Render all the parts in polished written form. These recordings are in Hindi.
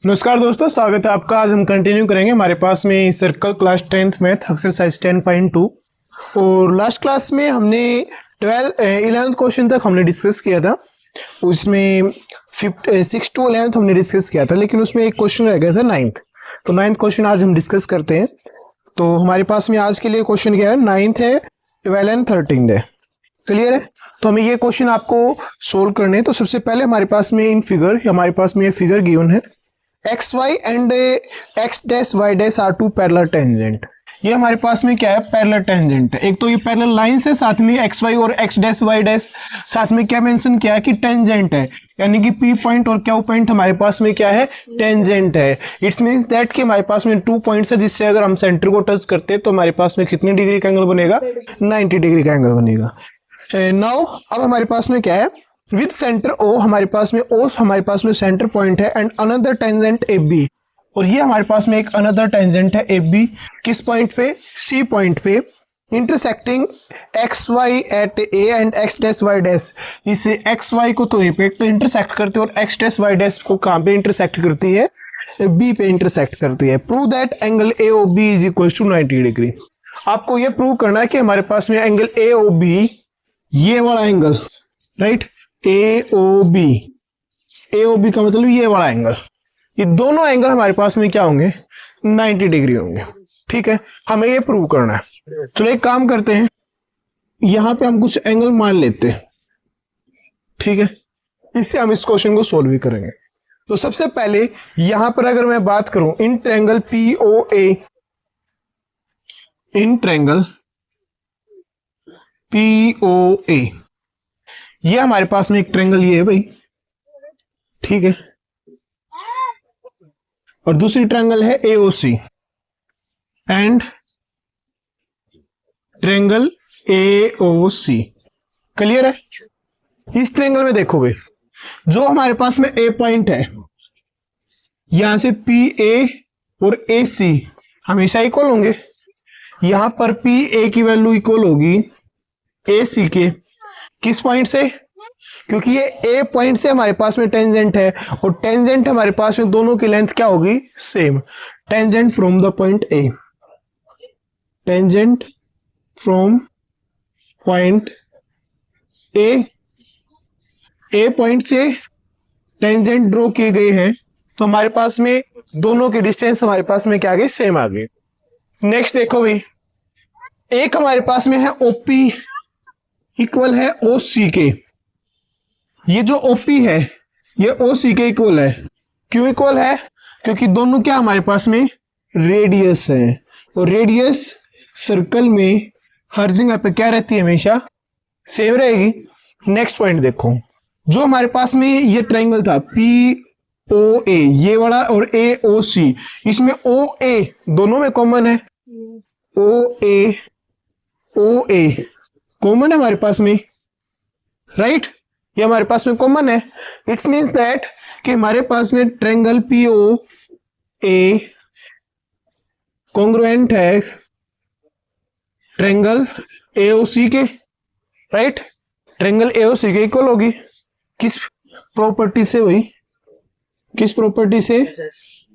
नमस्कार दोस्तों, स्वागत है आपका। आज हम कंटिन्यू करेंगे। हमारे पास में circle class 10th math exercise 10.2 और लास्ट क्लास में हमने 11th क्वेश्चन तक हमने डिस्कस किया था। उसमें 6 to 11th हमने डिस्कस किया था, लेकिन उसमें एक क्वेश्चन रह गया था 9th। तो 9th क्वेश्चन आज हम डिस्कस करते हैं। तो हमारे पास में आज के लिए क्वेश्चन क्या है, 9th है, 12 एंड 13 है। क्लियर है? तो हमें ये क्वेश्चन आपको सोल्व करने हैं। तो सबसे पहले हमारे पास में इन फिगर, हमारे पास में ये फिगर गिवन है, X Y and X dash Y dash are two parallel tangent. ये हमारे पास में क्या है, पैरेलल टेंजेंट है। एक तो ये पैरेलल लाइंस है, साथ में एक्स वाई और एक्स डैश वाई डैश साथ में क्या मेंशन किया है कि टेंजेंट है, यानी कि पी पॉइंट और क्यू पॉइंट हमारे पास में क्या है, टेंजेंट है। इट्स मींस दैट कि हमारे पास में 2 पॉइंट्स है, जिससे अगर हम सेंटर को टच करते हैं तो हमारे पास में कितनी डिग्री का एंगल बनेगा, 90 डिग्री का एंगल बनेगा। नाउ अब हमारे पास में क्या है, विद सेंटर ओ, हमारे पास में ओ हमारे पास में सेंटर पॉइंट है, and another tangent A B, और ये हमारे पास में एक अनदर टेंजेंट है ए बी। किस पॉइंट पे, सी पॉइंट पे, intersecting X Y at A and X dash Y dash. इसे एक्स वाई को तो ए पे इंटरसेक्ट करते हैं और एक्स डैश वाई डैश को कहाँ पे इंटरसेक्ट करती है, बी पे इंटरसेक्ट करती है। Prove that angle A O B is equal to 90 degree. आपको ये प्रूव करना है कि हमारे पास में एंगल ए ओ बी, ये वाला एंगल, राइट, ए ओ बी का मतलब ये वाला एंगल, ये दोनों एंगल हमारे पास में क्या होंगे, 90 डिग्री होंगे। ठीक है, हमें ये प्रूव करना है। चलो एक काम करते हैं, यहां पे हम कुछ एंगल मान लेते हैं। ठीक है, इससे हम इस क्वेश्चन को सोल्व भी करेंगे। तो सबसे पहले यहां पर अगर मैं बात करूं, in triangle P O A, in triangle P O A, ये हमारे पास में एक ट्रायंगल ये है भाई, ठीक है, और दूसरी ट्रायंगल है AOC and triangle AOC. Clear है? इस ट्रायंगल में देखोगे, जो हमारे पास में ए पॉइंट है, यहां से पी ए और ए सी हमेशा इक्वल होंगे। यहां पर पी ए की वैल्यू इक्वल होगी ए सी के, किस पॉइंट से, क्योंकि ये ए पॉइंट से हमारे पास में टेंजेंट है, और टेंजेंट हमारे पास में दोनों की लेंथ क्या होगी, same. Tangent from the point A, tangent from point A point से टेंजेंट ड्रॉ किए गए हैं, तो हमारे पास में दोनों की डिस्टेंस हमारे पास में क्या आ गई, सेम आ गई। नेक्स्ट देखो भाई, एक हमारे पास में है ओपी इक्वल है ओ सी के। ये जो ओपी है ये ओ सी के इक्वल है। क्यों इक्वल है, क्योंकि दोनों क्या हमारे पास में रेडियस है, और रेडियस सर्कल में हर जगह पे क्या रहती है, हमेशा सेम रहेगी। नेक्स्ट पॉइंट देखो, जो हमारे पास में ये ट्रायंगल था पी ओ ए, ये वाला, और ए ओ सी, इसमें ओ ए दोनों में कॉमन है, ओ ए कॉमन है हमारे पास में, राइट, ये हमारे पास में कॉमन है। इट्स मींस दैट कि हमारे पास में ट्रायंगल पी ओ ए कॉन्ग्रुएंट है ट्रायंगल ए ओ सी के, राइट, ट्रायंगल ए ओ सी के इक्वल होगी। किस प्रॉपर्टी से भाई, किस प्रॉपर्टी से,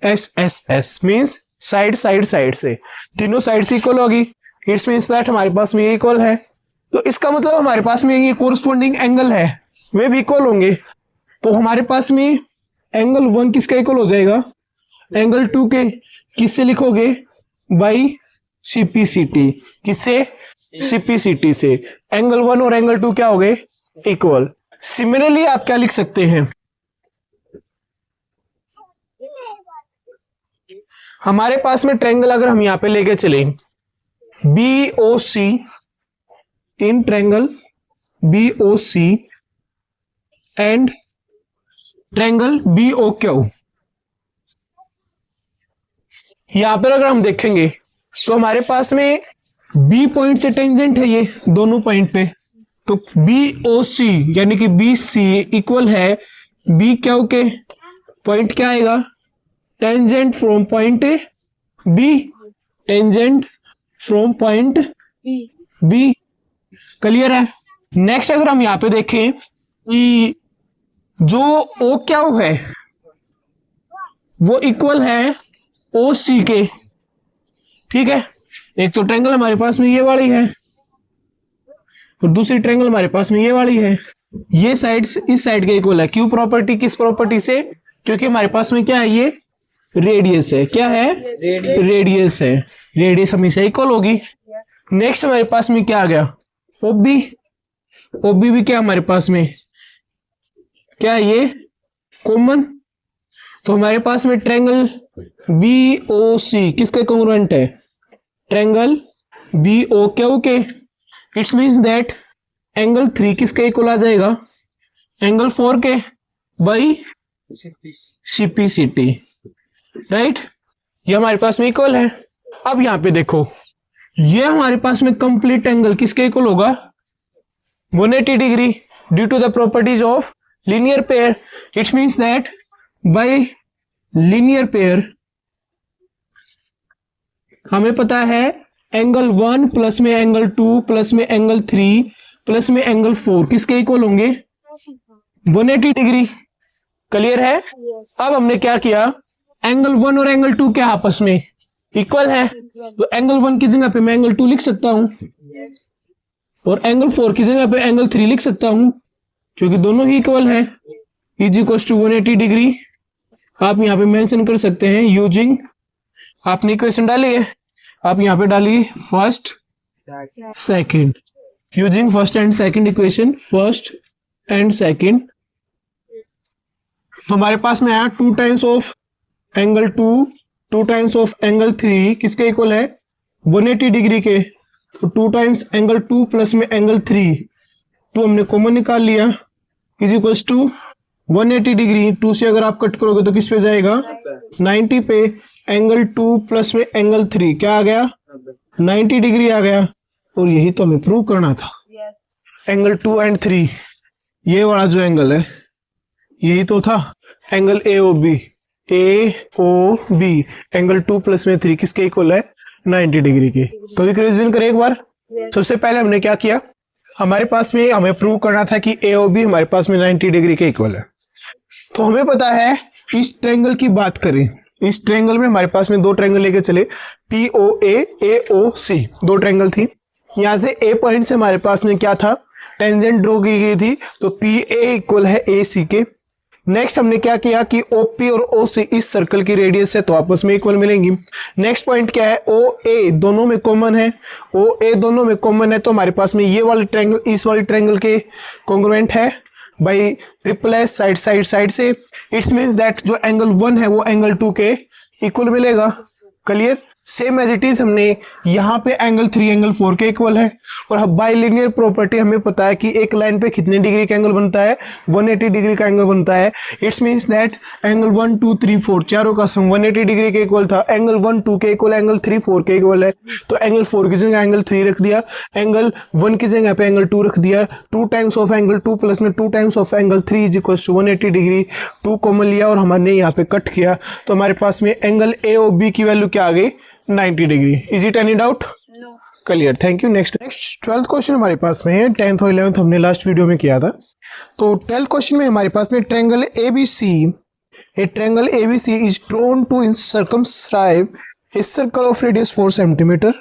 S S S means side side side से, तीनों साइड से इक्वल होगी। इट्स मींस दैट हमारे पास में ये इक्वल है, तो इसका मतलब हमारे पास में ये कोरस्पॉन्डिंग एंगल है, वे भी इक्वल होंगे। तो हमारे पास में एंगल 1 किसका इक्वल हो जाएगा, एंगल 2 के, किससे लिखोगे, बाई सीपीसीटी, किससे, सीपीसीटी से। एंगल 1 और एंगल 2 क्या हो गए, इक्वल। सिमिलरली आप क्या लिख सकते हैं, हमारे पास में ट्रायंगल अगर हम यहां पे लेके चले, B O C, in triangle B O C and triangle B O Q, यहां पर अगर हम देखेंगे तो हमारे पास में बी पॉइंट से टेंजेंट है ये दोनों पॉइंट पे, तो बी ओ सी यानी कि बी सी इक्वल है बी क्यू के, पॉइंट क्या आएगा, tangent from point A B, tangent from point B. Clear है? नेक्स्ट अगर हम यहां पे देखें कि जो ओ क्यू है वो इक्वल है ओ सी के। ठीक है, एक तो ट्रायंगल हमारे पास में ये वाली है और दूसरी ट्रायंगल हमारे पास में ये वाली है। ये साइड इस साइड के इक्वल है। क्यों प्रॉपर्टी, किस प्रॉपर्टी से? क्योंकि हमारे पास में क्या है, ये रेडियस है। क्या है? रेडियस है। रेडियस हमेशा इक्वल होगी। नेक्स्ट हमारे पास में क्या आ गया? ओबी। ओबी भी क्या हमारे पास में क्या है, ये कॉमन। तो हमारे पास में ट्रायंगल बी ओ सी किसके कॉन्ग्रुएंट है? ट्रायंगल बी ओ क्यू के। इट्स मीन्स दैट एंगल 3 किसके इक्वल आ जाएगा? एंगल 4 के बाई सीपीसीटी। राइट, ये हमारे पास में इक्वल है। अब यहां पे देखो, ये हमारे पास में कंप्लीट एंगल किसके इक्वल होगा? 180 degree due to the properties of linear pair. It's means that by linear pair हमें पता है एंगल 1 प्लस में एंगल 2 प्लस में एंगल 3 प्लस में एंगल 4 किसके इक्वल होंगे? 180 डिग्री। क्लियर है? अब हमने क्या किया, एंगल 1 और एंगल 2 क्या आपस में इक्वल है, तो एंगल 1 की जगह पे मैं एंगल 2 लिख सकता हूं और एंगल 4 की जगह पे एंगल 3 लिख सकता हूं, क्योंकि दोनों ही इक्वल है। इज इक्वल टू 180 डिग्री आप यहां पे मेंशन कर सकते हैं यूजिंग, आपने इक्वेशन डाली है, आप यहां पे डालिए first second, using first and second equation, first and second. तो हमारे पास में आया 2 times of angle 2 2 times of angle 3 किसके इक्वल है? 180 डिग्री के। तो 2 टाइम्स एंगल 2 प्लस में एंगल 3, तो हमने कॉमन निकाल लिया, इज इक्वल टू 180 डिग्री। 2 से अगर आप कट करोगे तो किस पे जाएगा? 90 पे। एंगल 2 प्लस में एंगल 3 क्या आ गया? 90 डिग्री आ गया। और यही तो हमें प्रूव करना था। एंगल 2 एंड 3, ये वाला जो एंगल है यही तो था angle A O B. A O B angle 2 plus में 3 किसके इक्वल है? 90 डिग्री के। तो रिविजन करें एक बार। सबसे पहले हमने क्या किया, हमारे पास में हमें प्रूव करना था कि ए ओ बी हमारे पास में 90 डिग्री के इक्वल है। तो हमें पता है इस ट्रायंगल की बात करें, इस ट्रायंगल में हमारे पास में 2 ट्रायंगल लेके चले, पी ओ ए ओ सी, 2 ट्रायंगल थी। यहां से ए पॉइंट से हमारे पास में क्या था? टेंजेंट ड्रॉ की गई थी, तो पी ए इक्वल है ए सी के। नेक्स्ट हमने क्या किया कि OP और OC इस सर्कल की रेडियस है तो आपस में इक्वल मिलेंगी। नेक्स्ट पॉइंट क्या है? OA दोनों में कॉमन है, OA दोनों में कॉमन है, तो हमारे पास में ये वाले ट्रायंगल इस वाले ट्रायंगल के कॉन्ग्रुएंट है बाई ट्रिपल एस साइड से। इट्स मींस दैट जो एंगल 1 है वो एंगल 2 के इक्वल मिलेगा। Clear? Same as it is हमने यहाँ पे एंगल 3 एंगल 4 के इक्वल है। और बाइलिनियर प्रॉपर्टी हमें पता है कि एक लाइन पे कितने डिग्री का एंगल बनता है? 180 डिग्री का एंगल बनता है। इट्स मींस दैट एंगल 1 2 3 4 चारों का सम 180 डिग्री के इक्वल था। एंगल 1 2 के इक्वल, एंगल 3 4 के इक्वल है, तो एंगल 4 की जगह एंगल 3 रख दिया, एंगल 1 की जगह पे एंगल 2 रख दिया। 2 टाइम्स ऑफ एंगल 2 प्लस में 2 times of angle 3 is equal to 180 degree. 2 common लिया और हमने यहाँ पे कट किया, तो हमारे पास में एंगल ए ओ बी की वैल्यू क्या आ गई? 90 degree. Is it any doubt? Clear, thank you. Next 12th question हमारे पास में है। 10th और 11th हमने लास्ट वीडियो में किया था। तो 12th क्वेश्चन में हमारे पास में triangle ABC, a triangle ABC is drawn to circumscribe a circle of radius 4 centimetre.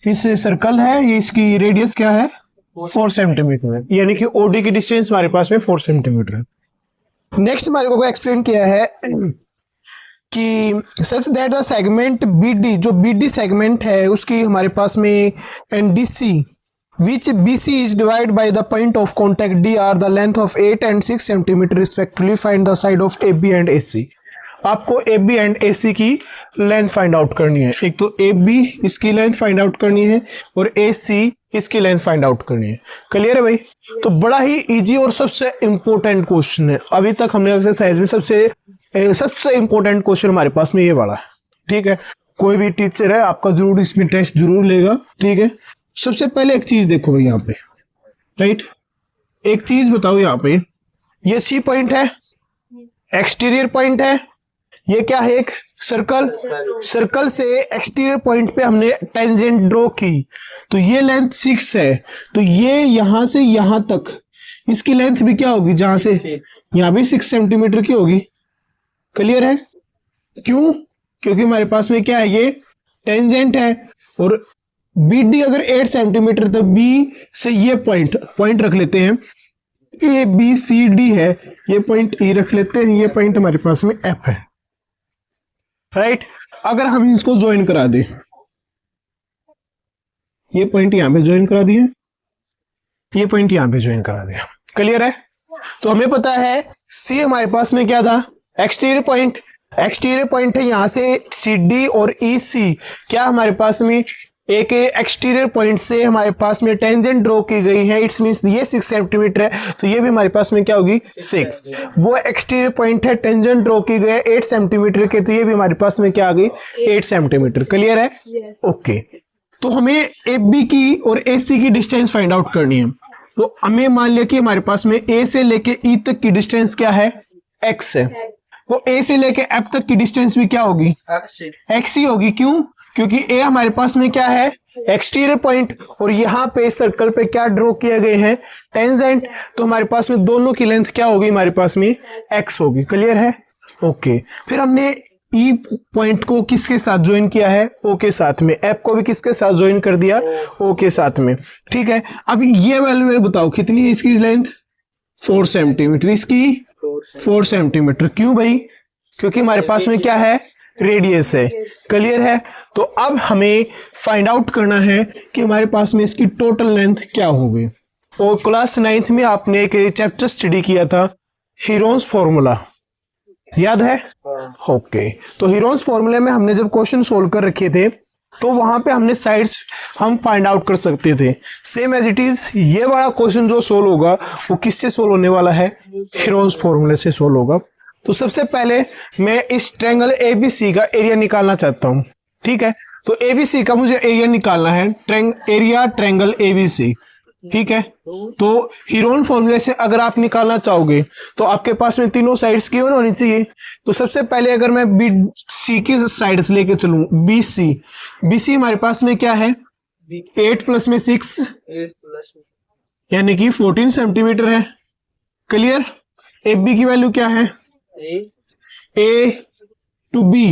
इस सर्कल है, ये इसकी रेडियस क्या है? 4 सेंटीमीटर है, यानी कि OD की डिस्टेंस हमारे पास में 4 सेंटीमीटर है। नेक्स्ट हमारे को एक्सप्लेन किया है कि such that the segment BD, जो BD सेगमेंट है उसकी हमारे पास में and DC which BC is divided by the point of contact D are the length of 8 and 6 centimeter respectively. Find the side of AB and AC. आपको AB एंड AC की लेंथ फाइंड आउट करनी है। एक तो AB इसकी लेंथ फाइंड आउट करनी है और AC इसकी लेंथ फाइंड आउट करनी है। क्लियर है भाई? तो बड़ा ही इजी और सबसे इंपॉर्टेंट क्वेश्चन है। अभी तक हमने एक्सरसाइज में सबसे इंपॉर्टेंट क्वेश्चन हमारे पास में ये वाला है। ठीक है, कोई भी टीचर है आपका जरूर इसमें टेस्ट जरूर लेगा। ठीक है, सबसे पहले एक चीज देखो भाई यहाँ पे, राइट, एक चीज बताओ यहाँ पे, ये C पॉइंट है, एक्सटीरियर पॉइंट है, ये क्या है? एक सर्कल। सर्कल से एक्सटीरियर पॉइंट पे हमने टेंजेंट ड्रॉ की, तो ये लेंथ 6 है, तो ये यहां से यहां तक इसकी लेंथ भी क्या होगी? जहां से यहां भी 6 सेंटीमीटर की होगी। क्लियर है? क्यों? क्योंकि हमारे पास में क्या है, ये टेंजेंट है, और बी डी अगर 8 सेंटीमीटर, तो बी से ये पॉइंट रख लेते हैं, ए बी सी डी है, ये पॉइंट ई रख लेते हैं, ये पॉइंट हमारे पास में एफ है, राइट। अगर हम इसको ज्वाइन करा दें, ये पॉइंट यहां पे ज्वाइन करा दिए, ये पॉइंट यहां पे ज्वाइन करा दिया, क्लियर है। तो हमें पता है सी हमारे पास में क्या था, एक्सटीरियर पॉइंट, एक्सटीरियर पॉइंट है यहां से सी डी और ई सी, क्या हमारे पास में एक एक्सटीरियर पॉइंट से हमारे पास में टेंजेंट ड्रॉ की गई है, इट्स मींस ये 6 सेंटीमीटर है, तो ये भी हमारे पास में क्या होगी 6। वो एक्सटीरियर पॉइंट है, टेंजेंट ड्रॉ की गई है 8 सेंटीमीटर के, तो ये भी हमारे पास में क्या आ गई 8 सेंटीमीटर, क्लियर है। ओके, तो हमें ए बी की और ए सी की डिस्टेंस फाइंड आउट करनी है। तो हमें मान लिया कि हमारे पास में ए से लेके ई तक की डिस्टेंस क्या है, एक्स है, वो ए से लेके एफ तक की डिस्टेंस भी क्या होगी, एक्स ही होगी। क्यों? क्योंकि ए हमारे पास में क्या है, एक्सटीरियर पॉइंट, और यहाँ पे सर्कल पे क्या ड्रॉ किए गए हैं, टेंजेंट, तो हमारे पास में दोनों की लेंथ क्या होगी, हमारे पास में एक्स होगी, क्लियर है। ओके, फिर हमने ई पॉइंट को किसके साथ ज्वाइन किया है, ओ के साथ में, एफ को भी किसके साथ ज्वाइन कर दिया, ओ के साथ में, ठीक है। अब ये वैल्यू बताओ कितनी है इसकी लेंथ, 4 सेंटीमीटर, इसकी 4 सेंटीमीटर। क्यों भाई? क्योंकि हमारे पास में क्या है, रेडियस है, क्लियर है। तो अब हमें फाइंड आउट करना है कि हमारे पास में इसकी टोटल लेंथ क्या होगी। और क्लास 9th में आपने एक चैप्टर स्टडी किया था, हीरोन्स फॉर्मूला, याद है? ओके, तो हीरोन्स फॉर्मूले में हमने जब क्वेश्चन सोल्व कर रखे थे, तो वहां पे हमने साइड्स हम फाइंड आउट कर सकते थे। सेम एज इट इज ये वाला क्वेश्चन जो सोल्व होगा वो किससे सोल्व होने वाला है, हीरोन्स फॉर्मूले से सोल्व होगा। तो सबसे पहले मैं इस ट्रायंगल एबीसी का एरिया निकालना चाहता हूं, ठीक है। तो एबीसी का मुझे एरिया निकालना है, एरिया ट्रायंगल एबीसी, ठीक है। तो हीरोन फॉर्मूले से अगर आप निकालना चाहोगे तो आपके पास में तीनों साइड्स गिवन होनी चाहिए। तो सबसे पहले अगर मैं बी सी की साइड से लेके चलूं, बी सी हमारे पास में क्या है, 8 प्लस में 6 यानी कि 14 सेंटीमीटर है, क्लियर। ए बी की वैल्यू क्या है, ए टू बी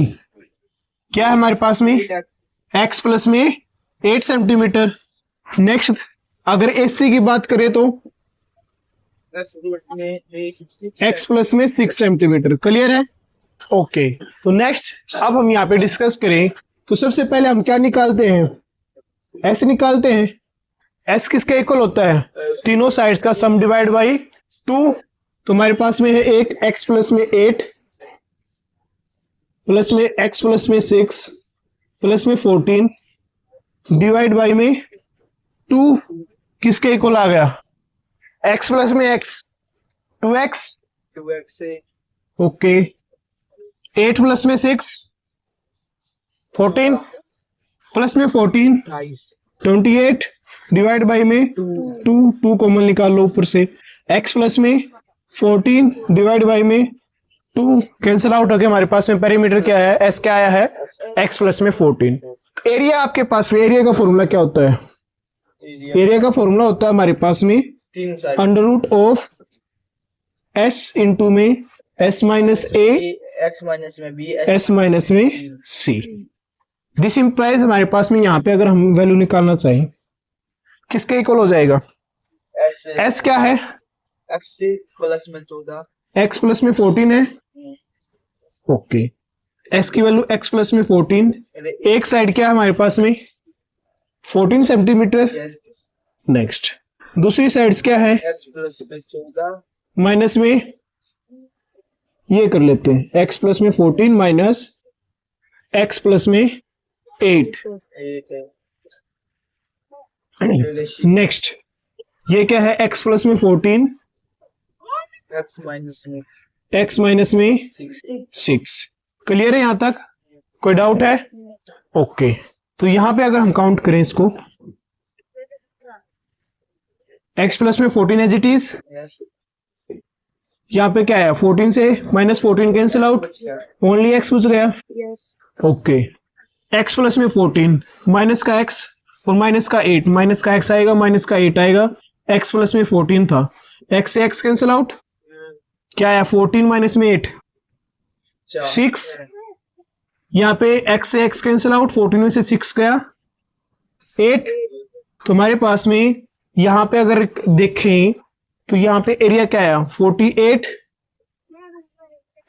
क्या है हमारे पास में, एक्स प्लस में 8 सेंटीमीटर। नेक्स्ट अगर एस सी की बात करें तो एक्स प्लस में 6 सेंटीमीटर, क्लियर है। ओके, तो नेक्स्ट अब हम यहाँ पे डिस्कस करें तो सबसे पहले हम क्या निकालते हैं, एस निकालते हैं। एस किसके इक्वल होता है, तीनों साइड्स का सम डिवाइड बाई 2। तो हमारे पास में है एक एक्स प्लस में 8 प्लस में एक्स प्लस में 6 प्लस में 14 डिवाइड बाई में 2 किसके इक्वल आ गया, x प्लस में x 2x ओके, 8 प्लस में 6 14 प्लस में 14 28 डिवाइड बाई में 2 कॉमन निकाल लो ऊपर से, x प्लस में 14 डिवाइड बाई में 2 कैंसिल आउट हो गया, हमारे पास में पेरीमीटर क्या है, s क्या आया है, x प्लस में 14। एरिया आपके पास में, एरिया का फॉर्मूला क्या होता है, एरिया का फॉर्मूला होता है हमारे पास में under root of s into में s minus a x minus में b s माइनस में c। दिस इंप्लाइज हमारे पास में यहाँ पे अगर हम वैल्यू निकालना चाहें किसके इक्वल हो जाएगा, s क्या है, x प्लस में 14 x प्लस में 14 है, ओके। s की वैल्यू x प्लस में 14, एक साइड क्या है हमारे पास में 14 सेंटीमीटर। नेक्स्ट दूसरी साइड्स क्या है, x प्लस में 14 माइनस में ये कर लेते हैं x प्लस में 14 माइनस x प्लस में 8। नेक्स्ट ये क्या है, x प्लस में 14 x माइनस में 6। क्लियर है यहां तक, कोई डाउट है? ओके, तो यहां पे अगर हम काउंट करें इसको, x प्लस में 14 एज इट इज, यहाँ पे क्या है 14 से minus 14 cancel out, only x बच गया। ओके, x प्लस में 14 माइनस का x और माइनस का 8, माइनस का x आएगा माइनस का 8 आएगा, x प्लस में 14 था, x से x कैंसिल आउट, क्या आया 14 माइनस में 8 6 यहाँ पे x से x कैंसिल आउट, 14 में से 6 गया 8। तो हमारे पास में यहाँ पे अगर देखें तो यहाँ पे एरिया क्या आया 48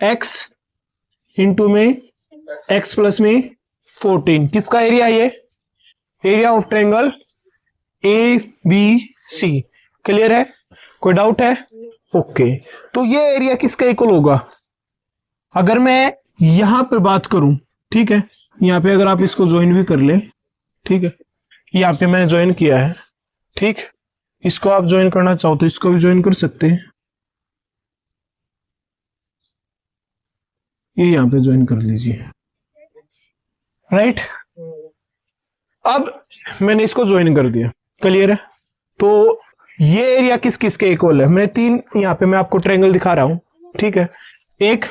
x इंटू में x प्लस में 14। किसका एरिया है ये? Area of triangle ABC। Clear है? कोई डाउट है? ओके। तो ये एरिया किसका इक्वल होगा? अगर मैं यहां पर बात करूं, ठीक है, यहाँ पे अगर आप इसको ज्वाइन भी कर ले, ठीक है, यहाँ पे मैंने ज्वाइन किया है, ठीक, इसको आप ज्वाइन करना चाहो तो इसको भी ज्वाइन कर सकते हैं, ये यहाँ पे ज्वाइन कर लीजिए, राइट। अब मैंने इसको ज्वाइन कर दिया, क्लियर है। तो ये एरिया किस किस के इक्वल है? मैं 3 यहाँ पे मैं आपको ट्रायंगल दिखा रहा हूं, ठीक है। एक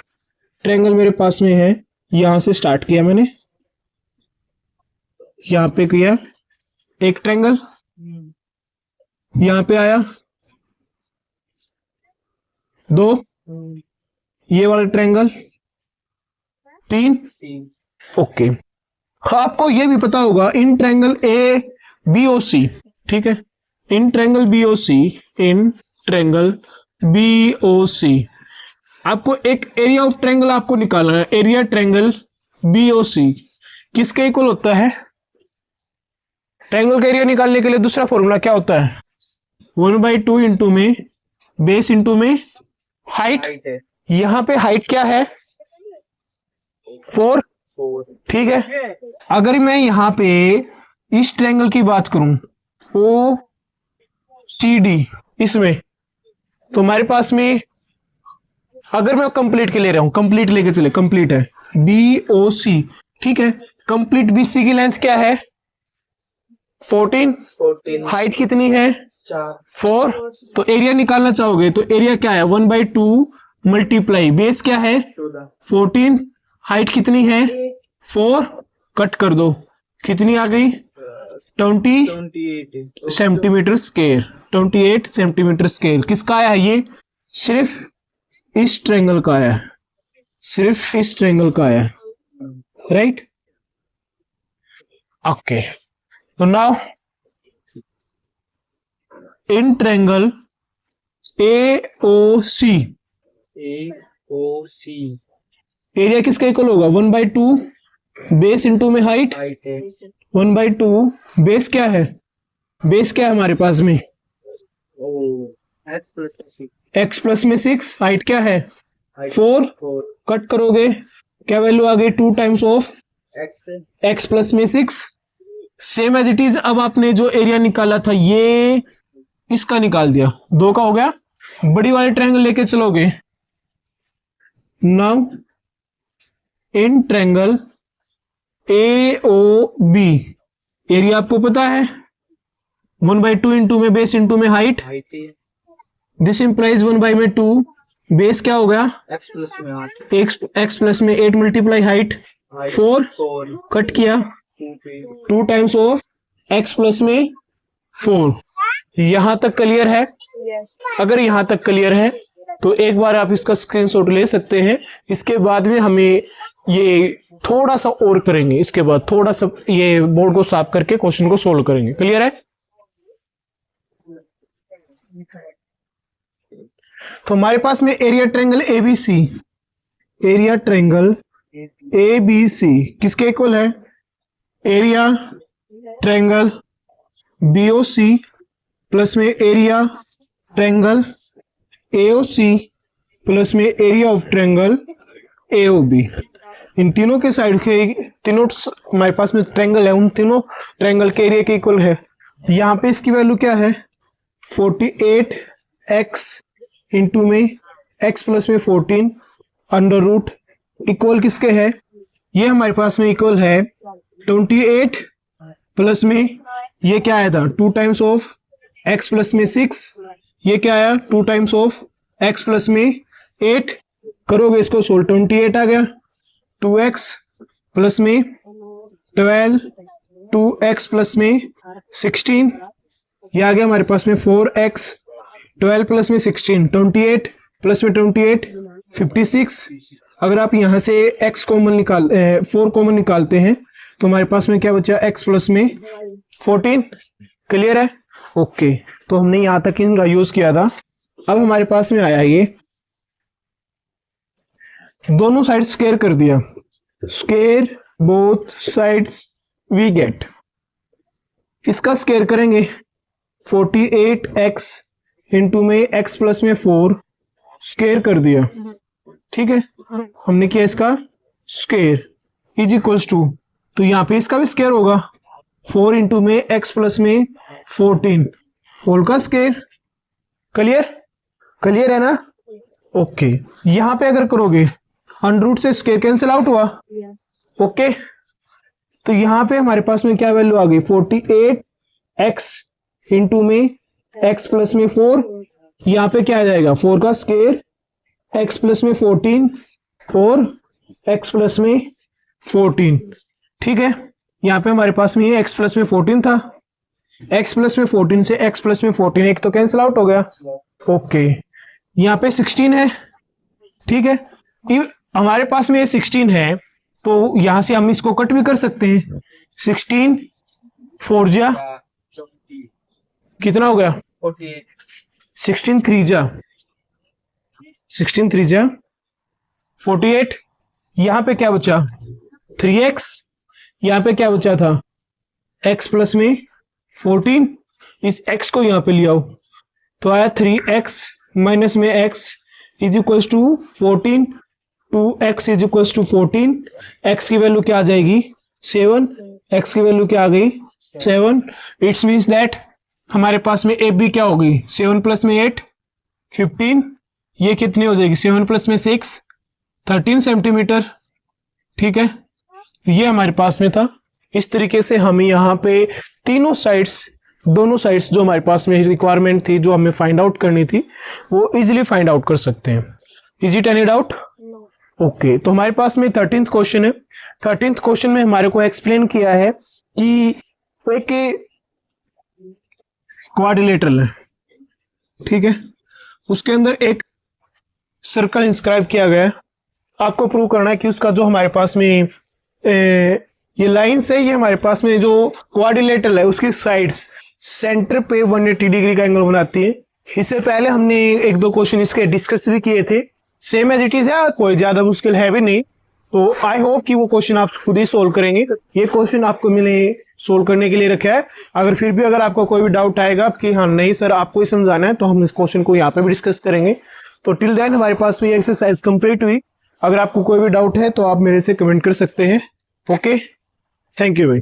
ट्रायंगल मेरे पास में है, यहां से स्टार्ट किया मैंने, यहां पे किया एक ट्रायंगल, यहां पे आया 2, ये वाला ट्रायंगल 3। ओके। आपको ये भी पता होगा इन ट्रायंगल ABOC, ठीक है, इन ट्रायंगल BOC आपको एक एरिया ऑफ ट्रायंगल आपको निकालना है। एरिया ट्रायंगल BOC किसके इक्वल होता है? ट्रायंगल का एरिया निकालने के लिए दूसरा फॉर्मूला क्या होता है? 1/2 इंटू में बेस इंटू में हाइट। यहां पे हाइट क्या है? 4, ठीक है। अगर मैं यहां पे इस ट्रायंगल की बात करूं OCD इसमें, तो हमारे पास में अगर मैं कंप्लीट के ले रहा हूं, कंप्लीट लेके चले, कंप्लीट है BOC, ठीक है। कंप्लीट BC की लेंथ क्या है? 14। हाइट कितनी है? 4। तो एरिया निकालना चाहोगे तो एरिया क्या है? 1/2 मल्टीप्लाई बेस क्या है? 14। हाइट कितनी है? 4। कट कर दो, कितनी आ गई? 28 सेंटीमीटर स्क्वायर। 28 सेंटीमीटर स्क्वायर किसका आया? ये सिर्फ इस ट्रायंगल का आया, सिर्फ इस ट्रायंगल का आया, राइट। ओके। तो now in triangle AOC area किसका इक्वल होगा? 1/2 बेस इंटू में हाइट। 1/2 बेस क्या है? बेस क्या है हमारे पास में? x प्लस में 6। हाइट क्या है? 4। कट करोगे क्या वैल्यू आ गई? 2 टाइम्स ऑफ x प्लस में 6। Same as it is. अब आपने जो एरिया निकाला था ये इसका निकाल दिया, 2 का हो गया। बड़ी वाले ट्रायंगल लेके चलोगे। Now in triangle AOB area आपको पता है 1/2 इंटू में बेस इंटू में हाइट। दिस इंप्लाइज 1/2 बेस क्या हो गया? x प्लस में 8 मल्टीप्लाई हाइट 4। कट किया 2 टाइम्स ऑफ x प्लस में 4। यहां तक क्लियर है? अगर यहां तक क्लियर है तो एक बार आप इसका स्क्रीनशॉट ले सकते हैं। इसके बाद में हमें ये थोड़ा सा और करेंगे, इसके बाद थोड़ा सा ये बोर्ड को साफ करके क्वेश्चन को सोल्व करेंगे। क्लियर है? तो हमारे पास में area triangle ABC, area triangle ABC किसके इक्वल है? एरिया ट्रायंगल BOC प्लस में एरिया ट्रायंगल AOC प्लस में एरिया ऑफ ट्रायंगल AOB। इन तीनों के साइड के तीनों हमारे पास में ट्रायंगल है, उन तीनों ट्रायंगल के एरिया के इक्वल है। यहाँ पे इसकी वैल्यू क्या है? 48x इंटू में x प्लस में 14 अंडर रूट इक्वल किसके है? ये हमारे पास में इक्वल है 28 प्लस में ये क्या आया था? 2 टाइम्स ऑफ x प्लस में 6। ये क्या आया? 2 टाइम्स ऑफ x प्लस में 8। करोगे इसको सोल्व, 28 आ गया। 2x प्लस में 12, 2x प्लस में 16, ये आ गया हमारे पास में 4x। 12 प्लस में 16 28 प्लस में 28 56। अगर आप यहाँ से x कॉमन 4 कॉमन निकालते हैं तो हमारे पास में क्या बचा, x प्लस में 14। क्लियर है? ओके, तो हमने यहाँ तक इनका यूज किया था। अब हमारे पास में आया ये, दोनों साइड स्क्वायर कर दिया, square both sides we get, इसका स्क्वायर करेंगे 48x इंटू में x प्लस में 4 स्क्वायर कर दिया। ठीक है, हमने किया इसका स्क्वायर इज इक्वल्स टू, तो यहाँ पे इसका भी स्क्वायर होगा 4 इंटू में x प्लस में 14 होल का स्क्वायर। क्लियर? क्लियर है ना? ओके, यहाँ पे अगर करोगे अंडर रूट से स्क्वायर कैंसिल आउट हुआ। ओके, तो यहाँ पे हमारे पास में क्या वैल्यू आ गई, 48x इंटू में x प्लस में 4, यहाँ पे क्या आ जाएगा 4 का स्क्वायर x प्लस में 14 और x प्लस में 14। ठीक है, यहाँ पे हमारे पास में ये x प्लस में 14 था, x प्लस में 14 से x प्लस में 14 एक तो कैंसिल आउट हो गया। ओके, यहाँ पे 16 है। ठीक है, हमारे पास में ये 16 है तो यहां से हम इसको कट भी कर सकते हैं। 16 4 जा कितना हो गया, 16 3 जा 48। यहाँ पे क्या बचा 3x, यहाँ पे क्या बचा था x प्लस में 14, इस x को यहाँ पे ले आओ तो आया 3x माइनस में x is equals to 14, 2x is equals to 14, x की वैल्यू क्या आ जाएगी 7, x की वैल्यू क्या आ गई 7। इट्स मीन्स दैट हमारे पास में AB क्या होगी 7 प्लस में 8 15, ये कितनी हो जाएगी 7 प्लस में 6 13 सेंटीमीटर। ठीक है, ये हमारे पास में था। इस तरीके से हमें यहाँ पे तीनों साइड्स, दोनों साइड्स जो हमारे पास में रिक्वायरमेंट थी, जो हमें फाइंड आउट करनी थी, वो इजीली फाइंड आउट कर सकते हैं। Is it any doubt? Okay, तो हमारे पास में 13th क्वेश्चन है। 13th क्वेश्चन में हमारे को एक्सप्लेन किया है कि एक क्वाड्रिलेटरल है। ठीक है, उसके अंदर एक सर्कल इंस्क्राइब किया गया है। आपको प्रूव करना है कि उसका जो हमारे पास में ये लाइंस है, ये हमारे पास में जो क्वाड्रिलेटरल है उसकी साइड्स सेंटर पे 180 डिग्री का एंगल बनाती है। इससे पहले हमने एक दो क्वेश्चन इसके डिस्कस भी किए थे, सेम एज इट इज है, कोई ज्यादा मुश्किल है भी नहीं। तो आई होप कि वो क्वेश्चन आप खुद ही सोल्व करेंगे। ये क्वेश्चन आपको मैंने सोल्व करने के लिए रखा है। अगर फिर भी अगर आपको कोई भी डाउट आएगा कि हाँ नहीं सर आपको ही समझाना है, तो हम इस क्वेश्चन को यहाँ पे भी डिस्कस करेंगे। तो टिल देन हमारे पास में ये एक्सरसाइज कंप्लीट हुई। अगर आपको कोई भी डाउट है तो आप मेरे से कमेंट कर सकते हैं। ओके, थैंक यू भाई।